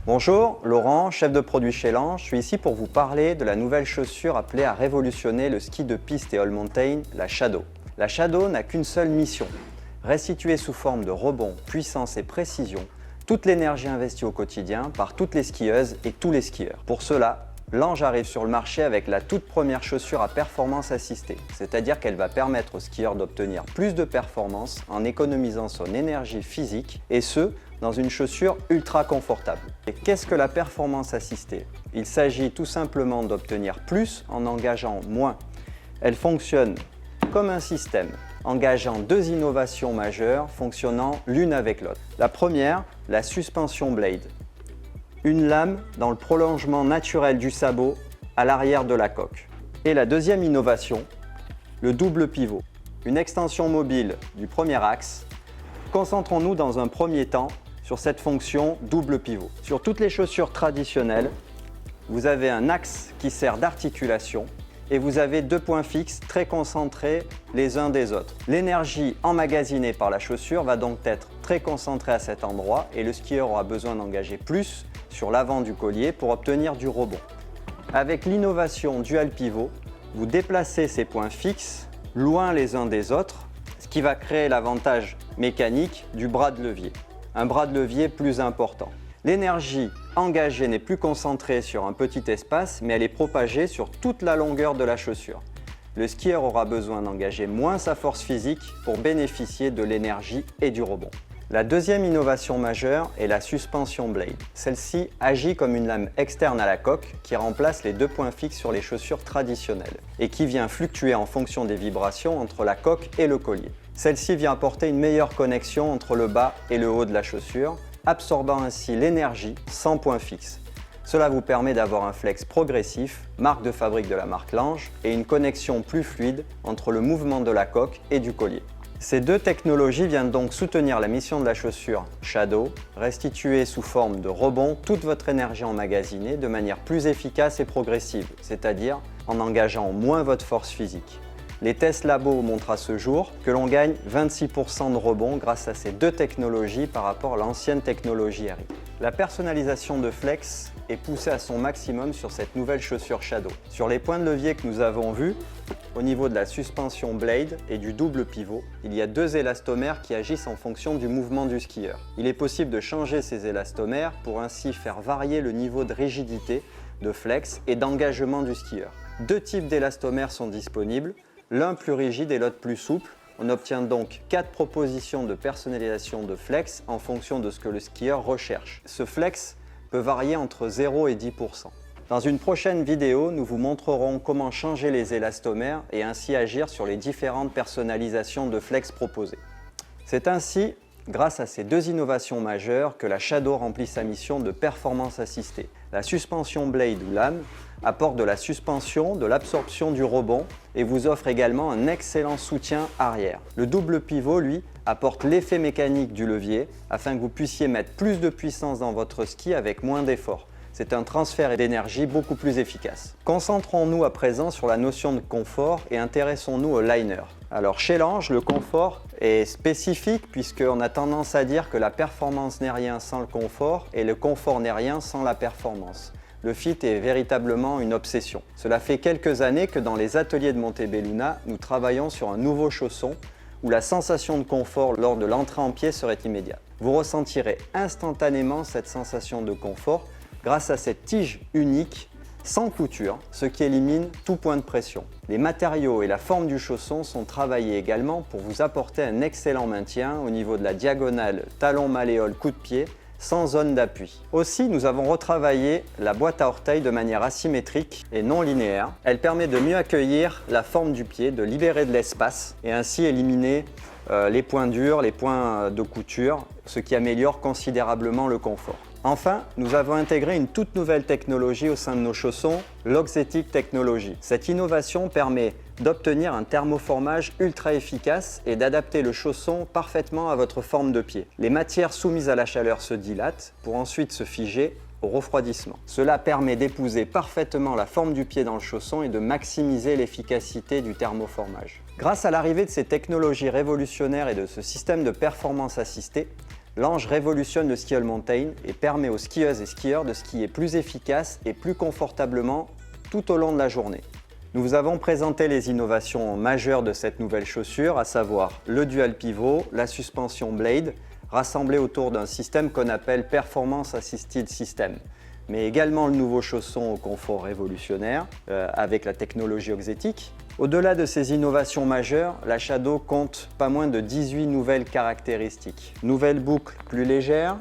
Bonjour, Laurent, chef de produit chez Lange. Je suis ici pour vous parler de la nouvelle chaussure appelée à révolutionner le ski de piste et all mountain, la Shadow. La Shadow n'a qu'une seule mission, restituer sous forme de rebond, puissance et précision toute l'énergie investie au quotidien par toutes les skieuses et tous les skieurs. Pour cela, Lange arrive sur le marché avec la toute première chaussure à performance assistée, c'est-à-dire qu'elle va permettre aux skieurs d'obtenir plus de performance en économisant son énergie physique et ce, dans une chaussure ultra confortable. Et qu'est-ce que la performance assistée? Il s'agit tout simplement d'obtenir plus en engageant moins. Elle fonctionne comme un système, engageant deux innovations majeures fonctionnant l'une avec l'autre. La première, la suspension blade. Une lame dans le prolongement naturel du sabot à l'arrière de la coque. Et la deuxième innovation, le double pivot. Une extension mobile du premier axe. Concentrons-nous dans un premier temps sur cette fonction double pivot. Sur toutes les chaussures traditionnelles, vous avez un axe qui sert d'articulation et vous avez deux points fixes très concentrés les uns des autres. L'énergie emmagasinée par la chaussure va donc être très concentrée à cet endroit et le skieur aura besoin d'engager plus sur l'avant du collier pour obtenir du rebond. Avec l'innovation dual pivot, vous déplacez ces points fixes loin les uns des autres, ce qui va créer l'avantage mécanique du bras de levier. Un bras de levier plus important. L'énergie engagée n'est plus concentrée sur un petit espace, mais elle est propagée sur toute la longueur de la chaussure. Le skieur aura besoin d'engager moins sa force physique pour bénéficier de l'énergie et du rebond. La deuxième innovation majeure est la suspension blade. Celle-ci agit comme une lame externe à la coque qui remplace les deux points fixes sur les chaussures traditionnelles et qui vient fluctuer en fonction des vibrations entre la coque et le collier. Celle-ci vient apporter une meilleure connexion entre le bas et le haut de la chaussure, absorbant ainsi l'énergie sans point fixe. Cela vous permet d'avoir un flex progressif, marque de fabrique de la marque Lange, et une connexion plus fluide entre le mouvement de la coque et du collier. Ces deux technologies viennent donc soutenir la mission de la chaussure Shadow, restituer sous forme de rebond toute votre énergie emmagasinée de manière plus efficace et progressive, c'est-à-dire en engageant moins votre force physique. Les tests labo montrent à ce jour que l'on gagne 26% de rebond grâce à ces deux technologies par rapport à l'ancienne technologie RI. La personnalisation de flex est poussée à son maximum sur cette nouvelle chaussure Shadow. Sur les points de levier que nous avons vus, au niveau de la suspension blade et du double pivot, il y a deux élastomères qui agissent en fonction du mouvement du skieur. Il est possible de changer ces élastomères pour ainsi faire varier le niveau de rigidité, de flex et d'engagement du skieur. Deux types d'élastomères sont disponibles, l'un plus rigide et l'autre plus souple. On obtient donc 4 propositions de personnalisation de flex en fonction de ce que le skieur recherche. Ce flex peut varier entre 0 et 10%. Dans une prochaine vidéo, nous vous montrerons comment changer les élastomères et ainsi agir sur les différentes personnalisations de flex proposées. C'est ainsi, grâce à ces deux innovations majeures, que la Shadow remplit sa mission de performance assistée. La suspension blade ou lame apporte de la suspension, de l'absorption du rebond et vous offre également un excellent soutien arrière. Le double pivot, lui, apporte l'effet mécanique du levier afin que vous puissiez mettre plus de puissance dans votre ski avec moins d'effort. C'est un transfert d'énergie beaucoup plus efficace. Concentrons-nous à présent sur la notion de confort et intéressons-nous au liner. Alors chez Lange, le confort est spécifique puisqu'on a tendance à dire que la performance n'est rien sans le confort et le confort n'est rien sans la performance. Le fit est véritablement une obsession. Cela fait quelques années que dans les ateliers de Montebelluna, nous travaillons sur un nouveau chausson où la sensation de confort lors de l'entrée en pied serait immédiate. Vous ressentirez instantanément cette sensation de confort grâce à cette tige unique, sans couture, ce qui élimine tout point de pression. Les matériaux et la forme du chausson sont travaillés également pour vous apporter un excellent maintien au niveau de la diagonale talon-malléole coup de pied, sans zone d'appui. Aussi, nous avons retravaillé la boîte à orteils de manière asymétrique et non linéaire. Elle permet de mieux accueillir la forme du pied, de libérer de l'espace et ainsi éliminer les points durs, les points de couture, ce qui améliore considérablement le confort. Enfin, nous avons intégré une toute nouvelle technologie au sein de nos chaussons, l'Oxetic Technology. Cette innovation permet d'obtenir un thermoformage ultra efficace et d'adapter le chausson parfaitement à votre forme de pied. Les matières soumises à la chaleur se dilatent pour ensuite se figer au refroidissement. Cela permet d'épouser parfaitement la forme du pied dans le chausson et de maximiser l'efficacité du thermoformage. Grâce à l'arrivée de ces technologies révolutionnaires et de ce système de performance assistée, Lange révolutionne le ski all-mountain et permet aux skieuses et skieurs de skier plus efficace et plus confortablement tout au long de la journée. Nous vous avons présenté les innovations majeures de cette nouvelle chaussure, à savoir le dual pivot, la suspension Blade, rassemblés autour d'un système qu'on appelle Performance Assisted System, mais également le nouveau chausson au confort révolutionnaire avec la technologie Oxetic. Au-delà de ces innovations majeures, la Shadow compte pas moins de 18 nouvelles caractéristiques. Nouvelle boucle plus légère,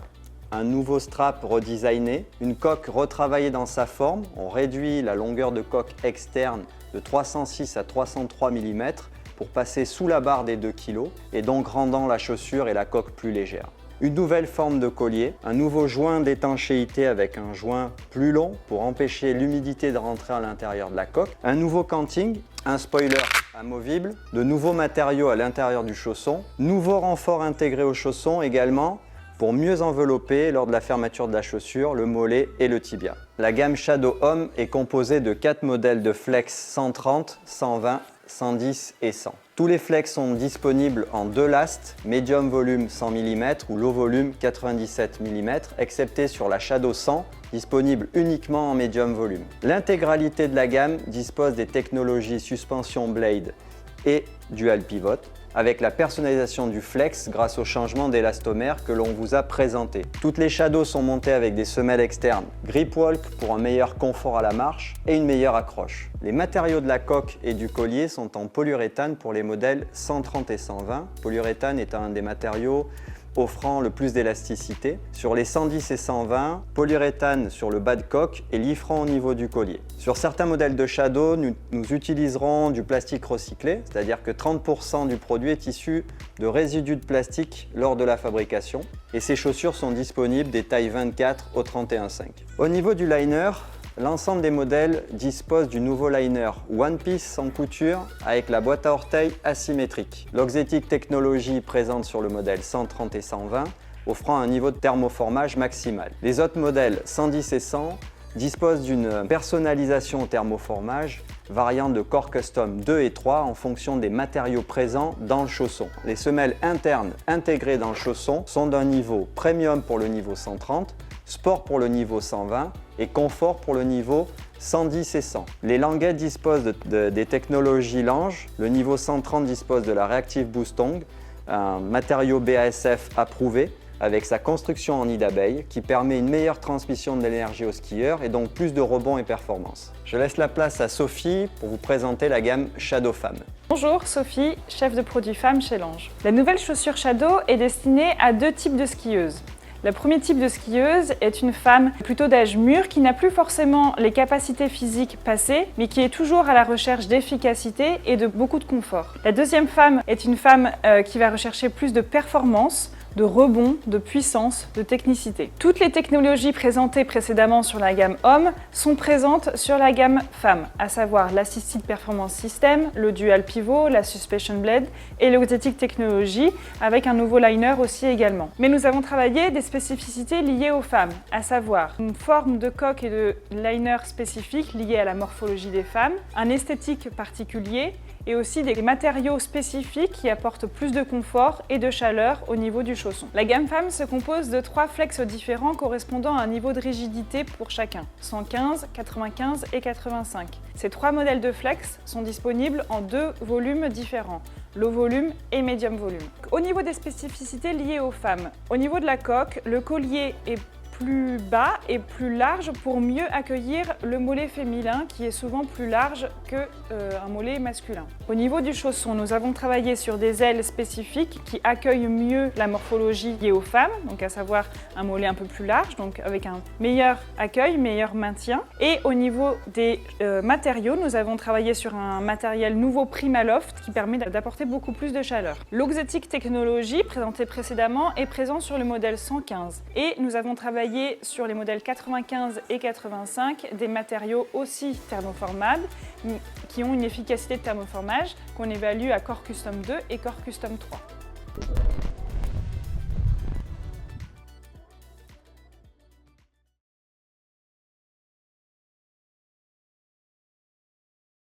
un nouveau strap redesigné, une coque retravaillée dans sa forme. On réduit la longueur de coque externe de 306 à 303 mm pour passer sous la barre des 2 kg et donc rendant la chaussure et la coque plus légère. Une nouvelle forme de collier, un nouveau joint d'étanchéité avec un joint plus long pour empêcher l'humidité de rentrer à l'intérieur de la coque, un nouveau canting, un spoiler amovible, de nouveaux matériaux à l'intérieur du chausson, nouveau renfort intégré au chausson également pour mieux envelopper lors de la fermeture de la chaussure le mollet et le tibia. La gamme Shadow Homme est composée de 4 modèles de flex 130, 120, 110 et 100. Tous les flex sont disponibles en 2 lastes, médium volume 100 mm ou low volume 97 mm, excepté sur la Shadow 100, disponible uniquement en médium volume. L'intégralité de la gamme dispose des technologies suspension Blade et dual pivot, avec la personnalisation du flex grâce au changement d'élastomère que l'on vous a présenté. Toutes les Shadows sont montées avec des semelles externes Gripwalk pour un meilleur confort à la marche et une meilleure accroche. Les matériaux de la coque et du collier sont en polyuréthane pour les modèles 130 et 120. Polyuréthane est un des matériaux offrant le plus d'élasticité. Sur les 110 et 120, polyuréthane sur le bas de coque et liffrant au niveau du collier. Sur certains modèles de Shadow, nous utiliserons du plastique recyclé, c'est-à-dire que 30% du produit est issu de résidus de plastique lors de la fabrication. Et ces chaussures sont disponibles des tailles 24 au 31,5. Au niveau du liner, l'ensemble des modèles dispose du nouveau liner One Piece sans couture avec la boîte à orteils asymétrique. L'Oxetic technologie présente sur le modèle 130 et 120, offrant un niveau de thermoformage maximal. Les autres modèles 110 et 100 disposent d'une personnalisation au thermoformage variant de Core Custom 2 et 3 en fonction des matériaux présents dans le chausson. Les semelles internes intégrées dans le chausson sont d'un niveau premium pour le niveau 130, sport pour le niveau 120 et confort pour le niveau 110 et 100. Les languettes disposent des technologies Lange. Le niveau 130 dispose de la Reactive Boost Tongue, un matériau BASF approuvé avec sa construction en nid d'abeille qui permet une meilleure transmission de l'énergie aux skieurs et donc plus de rebond et performance. Je laisse la place à Sophie pour vous présenter la gamme Shadow Femme. Bonjour, Sophie, chef de produit femme chez Lange. La nouvelle chaussure Shadow est destinée à 2 types de skieuses. Le premier type de skieuse est une femme plutôt d'âge mûr qui n'a plus forcément les capacités physiques passées, mais qui est toujours à la recherche d'efficacité et de beaucoup de confort. La deuxième femme est une femme qui va rechercher plus de performance, de rebond, de puissance, de technicité. Toutes les technologies présentées précédemment sur la gamme homme sont présentes sur la gamme femme, à savoir l'Assisted Performance System, le Dual Pivot, la Suspension Blade et l'Oxetic Technology avec un nouveau liner aussi également. Mais nous avons travaillé des spécificités liées aux femmes, à savoir une forme de coque et de liner spécifique liée à la morphologie des femmes, un esthétique particulier et aussi des matériaux spécifiques qui apportent plus de confort et de chaleur au niveau du chausson. La gamme femme se compose de 3 flex différents correspondant à un niveau de rigidité pour chacun, 115, 95 et 85. Ces 3 modèles de flex sont disponibles en 2 volumes différents, low volume et medium volume. Au niveau des spécificités liées aux femmes, au niveau de la coque, le collier est plus bas et plus large pour mieux accueillir le mollet féminin qui est souvent plus large qu'un mollet masculin. Au niveau du chausson, nous avons travaillé sur des ailes spécifiques qui accueillent mieux la morphologie liée aux femmes, donc à savoir un mollet un peu plus large, donc avec un meilleur accueil, meilleur maintien. Et au niveau des matériaux, nous avons travaillé sur un matériel nouveau Primaloft qui permet d'apporter beaucoup plus de chaleur. L'Oxetic Technology, présenté précédemment, est présent sur le modèle 115 et nous avons travaillé sur les modèles 95 et 85 des matériaux aussi thermoformables qui ont une efficacité de thermoformage qu'on évalue à Core Custom 2 et Core Custom 3.